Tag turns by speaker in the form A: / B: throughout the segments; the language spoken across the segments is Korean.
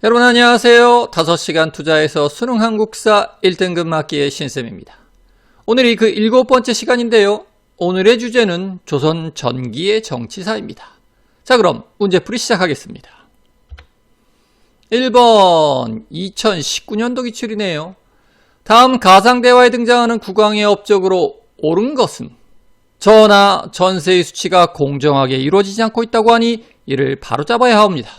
A: 여러분 안녕하세요. 5시간 투자해서 수능 한국사 1등급 맞기의 신쌤입니다. 오늘이 그 7번째 시간인데요. 오늘의 주제는 조선 전기의 정치사입니다. 자, 그럼 문제풀이 시작하겠습니다. 1번 2019년도 기출이네요. 다음 가상대화에 등장하는 국왕의 업적으로 옳은 것은? 전하, 전세의 수치가 공정하게 이루어지지 않고 있다고 하니 이를 바로잡아야 합니다.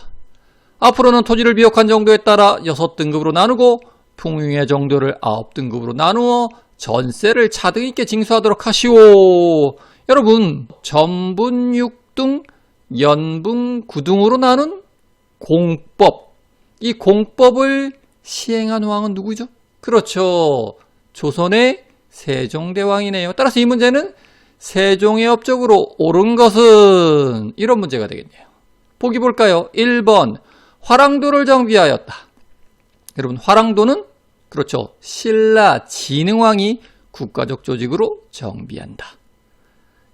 A: 앞으로는 토지를 비옥한 정도에 따라 6등급으로 나누고 풍류의 정도를 9등급으로 나누어 전세를 차등있게 징수하도록 하시오. 여러분, 전분 6등, 연분 9등으로 나눈 공법. 이 공법을 시행한 왕은 누구죠? 그렇죠. 조선의 세종대왕이네요. 따라서 이 문제는 세종의 업적으로 옳은 것은 이런 문제가 되겠네요. 보기 볼까요? 1번 화랑도를 정비하였다. 여러분, 화랑도는 그렇죠. 신라 진흥왕이 국가적 조직으로 정비한다.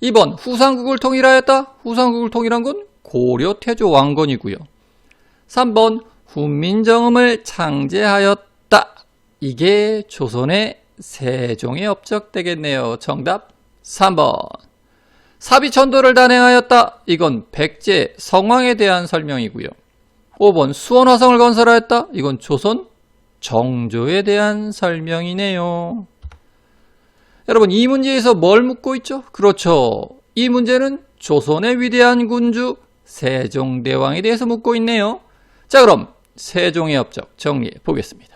A: 2번 후삼국을 통일하였다. 후삼국을 통일한 건 고려 태조 왕건이고요. 3번 훈민정음을 창제하였다. 이게 조선의 세종의 업적 되겠네요. 정답 3번. 사비천도를 단행하였다. 이건 백제 성왕에 대한 설명이고요. 5번 수원화성을 건설하였다. 이건 조선 정조에 대한 설명이네요. 여러분, 이 문제에서 뭘 묻고 있죠? 그렇죠. 이 문제는 조선의 위대한 군주 세종대왕에 대해서 묻고 있네요. 자, 그럼 세종의 업적 정리해 보겠습니다.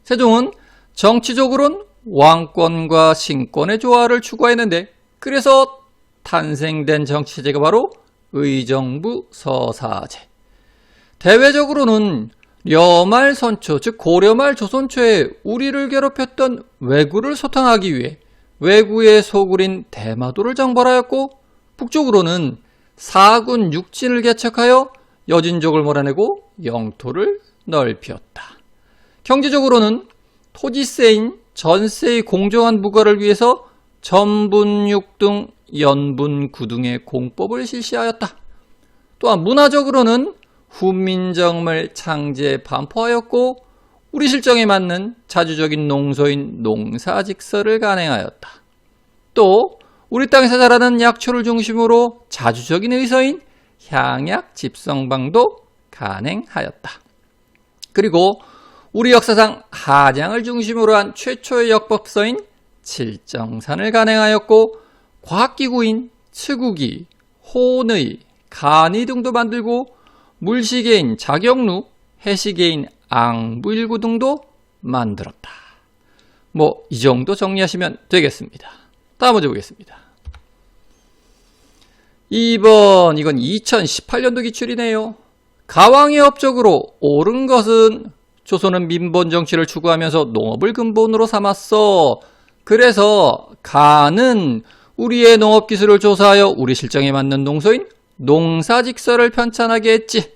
A: 세종은 정치적으로는 왕권과 신권의 조화를 추구했는데, 그래서 탄생된 정치체제가 바로 의정부 서사제. 대외적으로는 려말 선초, 즉 고려말 조선초에 우리를 괴롭혔던 왜구를 소탕하기 위해 왜구의 소굴인 대마도를 정벌하였고, 북쪽으로는 사군 6진을 개척하여 여진족을 몰아내고 영토를 넓혔다. 경제적으로는 토지세인 전세의 공정한 부과를 위해서 전분 6등, 연분 9등의 공법을 실시하였다. 또한 문화적으로는 훈민정음을 창제 반포하였고, 우리 실정에 맞는 자주적인 농소인 농사직설을 간행하였다. 또 우리 땅에서 자라는 약초를 중심으로 자주적인 의서인 향약 집성방도 간행하였다. 그리고 우리 역사상 하장을 중심으로 한 최초의 역법서인 칠정산을 간행하였고, 과학기구인 측우기, 혼의, 간의 등도 만들고, 물시계인 자경루, 해시계인 앙부일구 등도 만들었다. 이 정도 정리하시면 되겠습니다. 다음 문제 보겠습니다. 2번, 이건 2018년도 기출이네요. 가왕의 업적으로 옳은 것은? 조선은 민본 정치를 추구하면서 농업을 근본으로 삼았어. 그래서 가는 우리의 농업기술을 조사하여 우리 실정에 맞는 농소인 농사직설을 편찬하게 했지.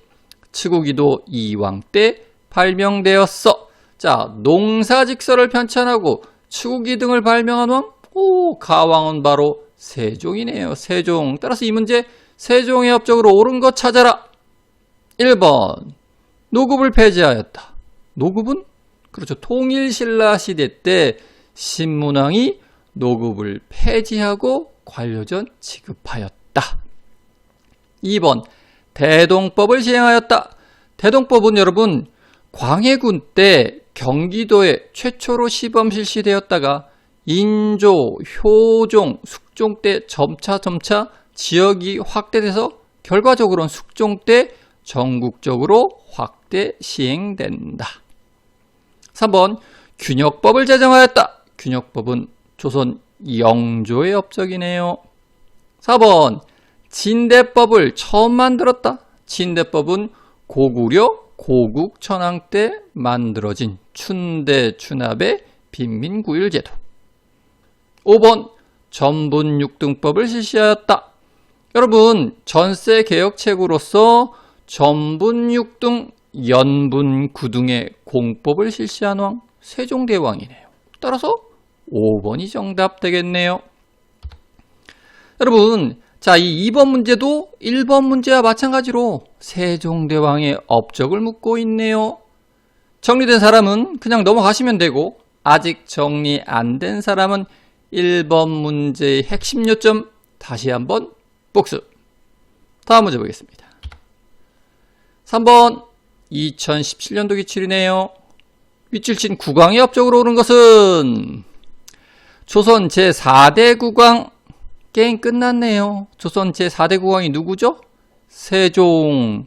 A: 측우기도 이왕 때 발명되었어. 자, 농사직설을 편찬하고 측우기 등을 발명한 왕? 가왕은 바로 세종이네요. 세종. 따라서 이 문제 세종의 업적으로 옳은 것 찾아라. 1번 노급을 폐지하였다. 노급은? 그렇죠. 통일신라 시대 때 신문왕이 노급을 폐지하고 관료전 지급하였다. 2번 대동법을 시행하였다. 대동법은 여러분 광해군 때 경기도에 최초로 시범 실시되었다가 인조, 효종, 숙종 때 점차 지역이 확대돼서 결과적으로는 숙종 때 전국적으로 확대 시행된다. 3번 균역법을 제정하였다. 균역법은 조선 영조의 업적이네요. 4번 진대법을 처음 만들었다. 진대법은 고구려 고국 천황 때 만들어진 춘대 추납의 빈민구율제도. 5번 전분 6등법을 실시하였다. 여러분, 전세 개혁책으로서 전분 6등, 연분 9등의 공법을 실시한 왕 세종대왕이네요. 따라서 5번이 정답 되겠네요. 여러분, 자, 이 2번 문제도 1번 문제와 마찬가지로 세종대왕의 업적을 묻고 있네요. 정리된 사람은 그냥 넘어가시면 되고 아직 정리 안 된 사람은 1번 문제의 핵심 요점 다시 한번 복습. 다음 문제 보겠습니다. 3번 2017년도 기출이네요. 밑줄친 국왕의 업적으로 오른 것은 조선 제4대 국왕. 게임 끝났네요. 조선 제4대 국왕이 누구죠? 세종.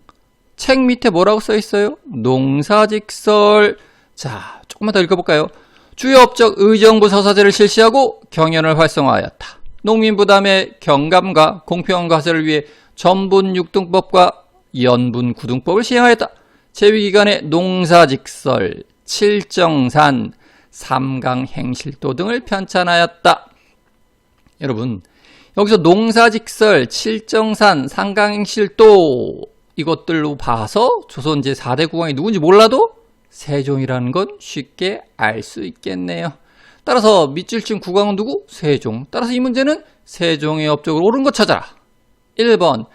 A: 책 밑에 뭐라고 써있어요? 농사직설. 자, 조금만 더 읽어볼까요? 주요 업적 의정부 서사제를 실시하고 경연을 활성화하였다. 농민 부담의 경감과 공평한 과세를 위해 전분육등법과 연분구등법을 시행하였다. 재위기간에 농사직설, 칠정산, 삼강행실도 등을 편찬하였다. 여러분, 여기서 농사직설, 칠정산, 삼강행실도 이것들로 봐서 조선 제4대 국왕이 누군지 몰라도 세종이라는 건 쉽게 알 수 있겠네요. 따라서 밑줄친 국왕은 누구? 세종. 따라서 이 문제는 세종의 업적으로 옳은 것 찾아라. 1번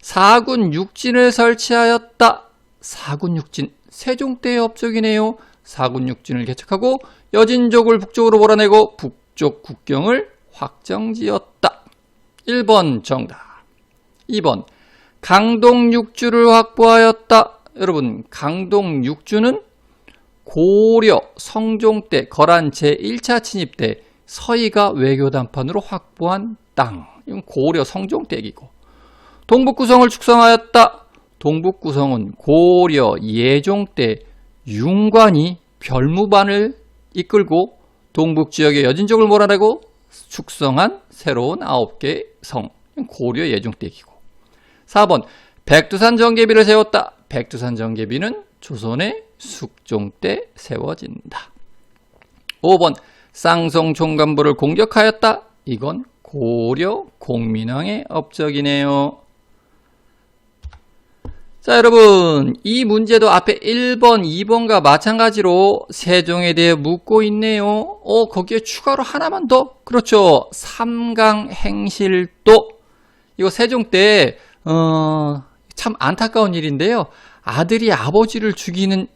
A: 사군 육진을 설치하였다. 사군 육진, 세종 때의 업적이네요. 사군 육진을 개척하고 여진족을 북쪽으로 몰아내고 북쪽 국경을 확정지었다. 1번 정답. 2번 강동 육주를 확보하였다. 여러분, 강동 육주는 고려 성종 때 거란 제1차 침입 때 서희가 외교단판으로 확보한 땅. 이건 고려 성종 때 얘기고. 동북구성을 축성하였다. 동북구성은 고려 예종 때 융관이 별무반을 이끌고 동북지역의 여진족을 몰아내고 축성한 새로운 9개의 성. 고려 예종 때 얘기고. 4번 백두산 정계비를 세웠다. 백두산 정계비는 조선의 숙종 때 세워진다. 5번 쌍성 총관부를 공격하였다. 이건 고려 공민왕의 업적이네요. 자, 여러분, 이 문제도 앞에 1번, 2번과 마찬가지로 세종에 대해 묻고 있네요. 거기에 추가로 하나만 더. 그렇죠. 삼강행실도. 이거 세종 때 참 안타까운 일인데요. 아들이 아버지를 죽이는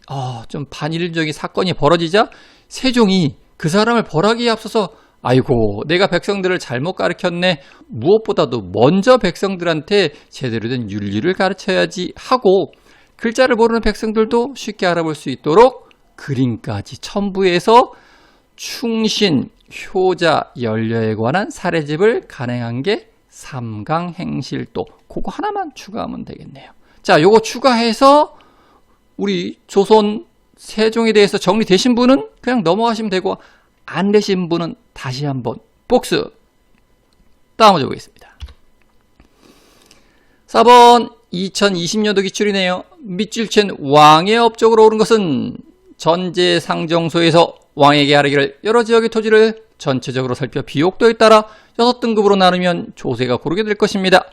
A: 좀 반인륜적인 사건이 벌어지자 세종이 그 사람을 벌하기에 앞서서 아이고, 내가 백성들을 잘못 가르쳤네. 무엇보다도 먼저 백성들한테 제대로 된 윤리를 가르쳐야지 하고 글자를 모르는 백성들도 쉽게 알아볼 수 있도록 그림까지 첨부해서 충신, 효자, 연려에 관한 사례집을 간행한 게 삼강행실도. 그거 하나만 추가하면 되겠네요. 자, 요거 추가해서 우리 조선 세종에 대해서 정리되신 분은 그냥 넘어가시면 되고 안 되신 분은 다시 한번 복습. 다음 문제 보겠습니다. 4번 2020년도 기출이네요. 밑줄친 왕의 업적으로 오른 것은 전제상정소에서 왕에게 아뢰기를 여러 지역의 토지를 전체적으로 살펴 비옥도에 따라 6등급으로 나누면 조세가 고르게 될 것입니다.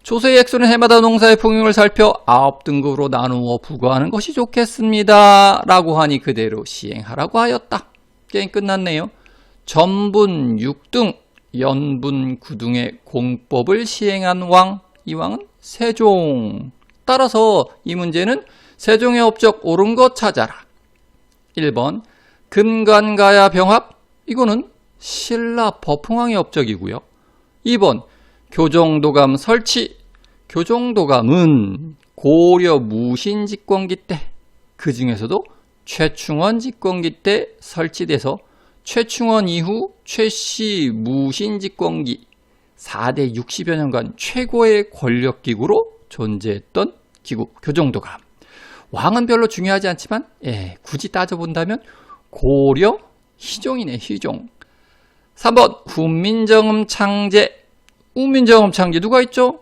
A: 조세의 액수는 해마다 농사의 풍경을 살펴 9등급으로 나누어 부과하는 것이 좋겠습니다. 라고 하니 그대로 시행하라고 하였다. 게임 끝났네요. 전분 6등, 연분 9등의 공법을 시행한 왕, 이 왕은 세종. 따라서 이 문제는 세종의 업적 옳은 것 찾아라. 1번 금관가야 병합, 이거는 신라 버풍왕의 업적이고요. 2번 교정도감 설치, 교정도감은 고려 무신 집권기 때, 그 중에서도 최충원 집권기 때 설치돼서 최충원 이후 최씨 무신 집권기 4대 60여 년간 최고의 권력기구로 존재했던 기구, 교정도감. 왕은 별로 중요하지 않지만 굳이 따져본다면 고려 희종이네, 희종. 3번 훈민정음 창제. 훈민정음 창제 누가 있죠?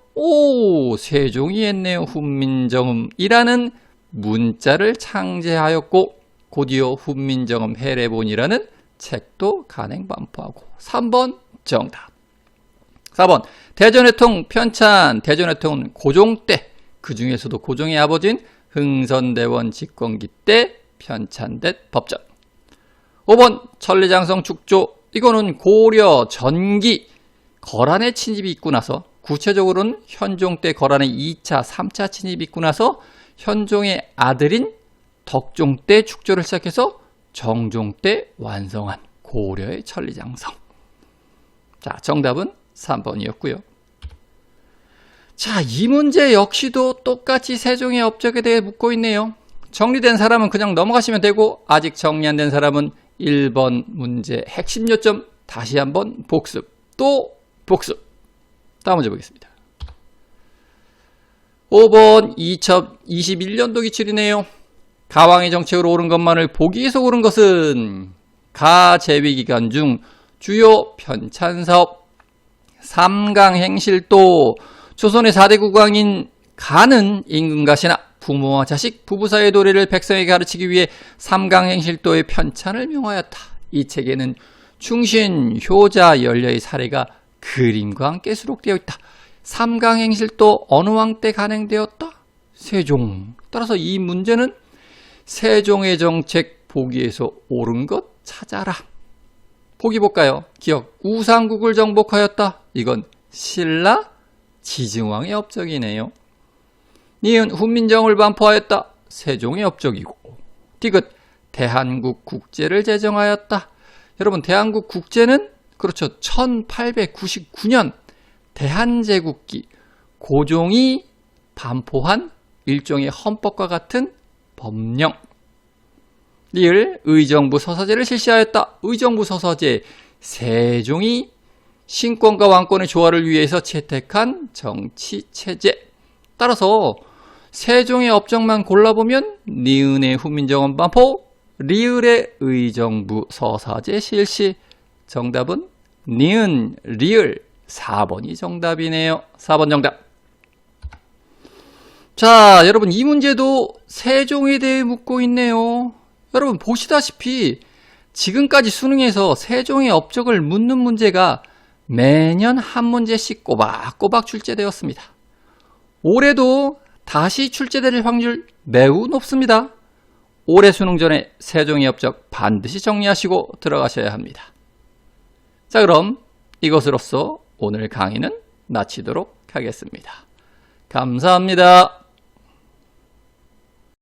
A: 세종이 했네요. 훈민정음이라는 문자를 창제하였고 곧이어 훈민정음 해례본이라는 책도 간행 반포하고. 3번 정답. 4번 대전회통 편찬. 대전회통은 고종 때, 그 중에서도 고종의 아버지인 흥선대원 집권기 때 편찬된 법전. 5번 천리장성 축조. 이거는 고려 전기 거란의 침입이 있고 나서 구체적으로는 현종 때 거란의 2차, 3차 침입이 있고 나서 현종의 아들인 덕종 때 축조를 시작해서 정종 때 완성한 고려의 천리장성. 자, 정답은 3번이었고요. 자, 이 문제 역시도 똑같이 세종의 업적에 대해 묻고 있네요. 정리된 사람은 그냥 넘어가시면 되고 아직 정리 안 된 사람은 1번 문제 핵심 요점 다시 한번 복습, 또 복습. 다음 문제 보겠습니다. 5번 2021년도 기출이네요. 가왕의 정책으로 오른 것만을 보기에서 오른 것은 가 재위기간 중 주요 편찬사업, 삼강행실도, 조선의 4대 국왕인 가는 임금가시나 부모와 자식, 부부 사이의 도리를 백성에게 가르치기 위해 삼강행실도의 편찬을 명하였다. 이 책에는 충신, 효자, 연려의 사례가 그림과 함께 수록되어 있다. 삼강행실도 어느 왕 때 간행되었다? 세종. 따라서 이 문제는 세종의 정책 보기에서 옳은 것 찾아라. 보기 볼까요? 기억, 우상국을 정복하였다. 이건 신라 지증왕의 업적이네요. 니은, 훈민정을 반포하였다. 세종의 업적이고. 디귿, 대한국 국제를 제정하였다. 여러분, 대한국 국제는 그렇죠. 1899년 대한제국기 고종이 반포한 일종의 헌법과 같은 법령. 리을, 의정부 서사제를 실시하였다. 의정부 서사제, 세종이 신권과 왕권의 조화를 위해서 채택한 정치체제. 따라서 세종의 업적만 골라보면 니은의 훈민정음 반포, 리을의 의정부 서사제 실시. 정답은 니은, 리을 4번이 정답이네요. 4번 정답. 자, 여러분 이 문제도 세종에 대해 묻고 있네요. 여러분 보시다시피 지금까지 수능에서 세종의 업적을 묻는 문제가 매년 한 문제씩 꼬박꼬박 출제되었습니다. 올해도 다시 출제될 확률 매우 높습니다. 올해 수능 전에 세종의 업적 반드시 정리하시고 들어가셔야 합니다. 자, 그럼 이것으로써 오늘 강의는 마치도록 하겠습니다. 감사합니다.